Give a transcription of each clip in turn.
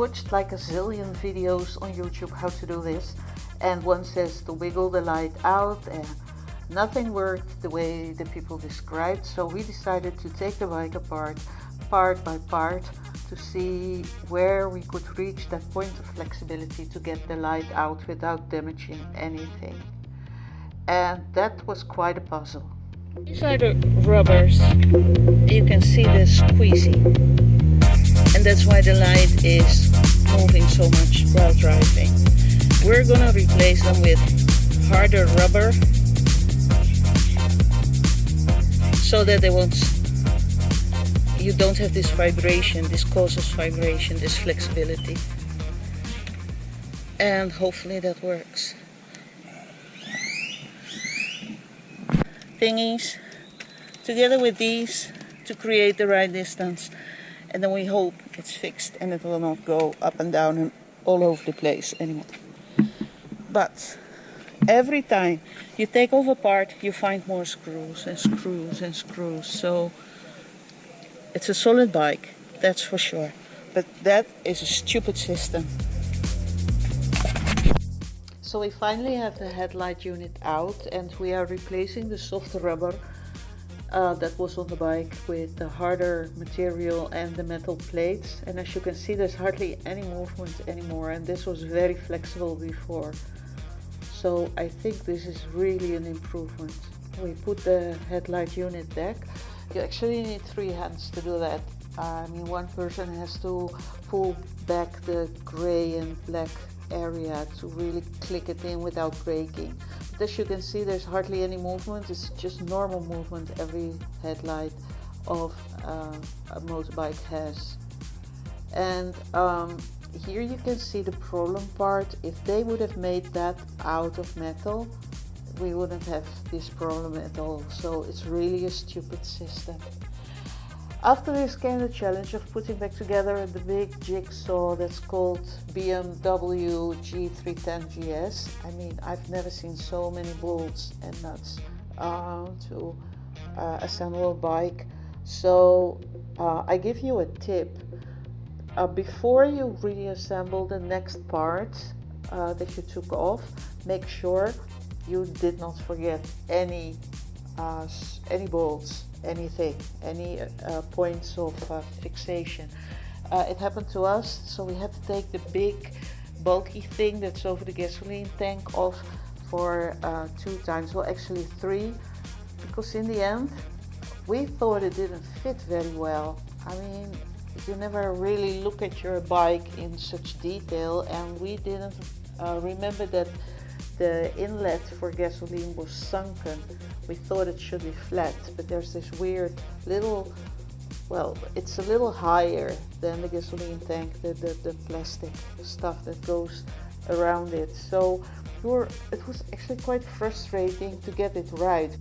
watched like a zillion videos on YouTube how to do this, and one says to wiggle the light out, and nothing worked the way the people described. So we decided to take the bike apart, part by part, to see where we could reach that point of flexibility to get the light out without damaging anything. And that was quite a puzzle. These are the rubbers. You can see the squeezy, and that's why the light is moving so much while driving. We're gonna replace them with harder rubber so that you don't have this vibration. This causes vibration, this flexibility, and hopefully that works. Thingies together with these to create the right distance, and then we hope it's fixed and it will not go up and down and all over the place anymore. But every time you take off a part, you find more screws and screws and screws. So it's a solid bike, that's for sure, but that is a stupid system. So we finally have the headlight unit out, and we are replacing the soft rubber that was on the bike with the harder material and the metal plates. And as you can see, there's hardly any movement anymore, and this was very flexible before. So I think this is really an improvement. We put the headlight unit back. You actually need 3 hands to do that. I mean, one person has to pull back the gray and black area to really click it in without breaking. But as you can see, there's hardly any movement. It's just normal movement every headlight of a motorbike has. And here you can see the problem part. If they would have made that out of metal, we wouldn't have this problem at all. So it's really a stupid system. After this came the challenge of putting back together the big jigsaw that's called BMW G310GS. I mean, I've never seen so many bolts and nuts to assemble a bike. So I give you a tip. Before you reassemble the next part that you took off, make sure you did not forget any bolts, anything, any points of fixation. It happened to us, so we had to take the big bulky thing that's over the gasoline tank off for 2 times, well actually 3, because in the end we thought it didn't fit very well. I mean, you never really look at your bike in such detail, and we didn't remember that the inlet for gasoline was sunken. We thought it should be flat, but there's this weird little, well, it's a little higher than the gasoline tank, the plastic stuff that goes around it. So it was actually quite frustrating to get it right.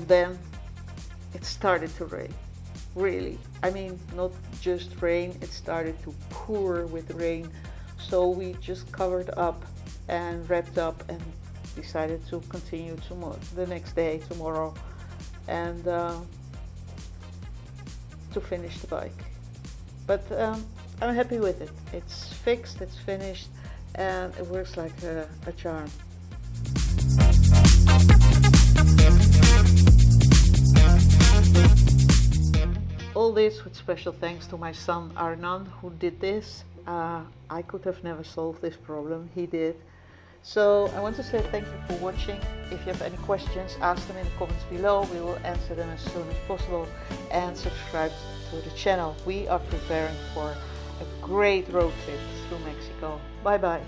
Then it started to rain, really. I mean, not just rain, it started to pour with rain. So we just covered up and wrapped up and decided to continue the next day, tomorrow. And to finish the bike. But I'm happy with it. It's fixed, it's finished, and it works like a charm. All this with special thanks to my son Arnan, who did this. I could have never solved this problem, he did. So I want to say thank you for watching. If you have any questions, ask them in the comments below. We will answer them as soon as possible, and subscribe to the channel. We are preparing for a great road trip through Mexico. Bye bye.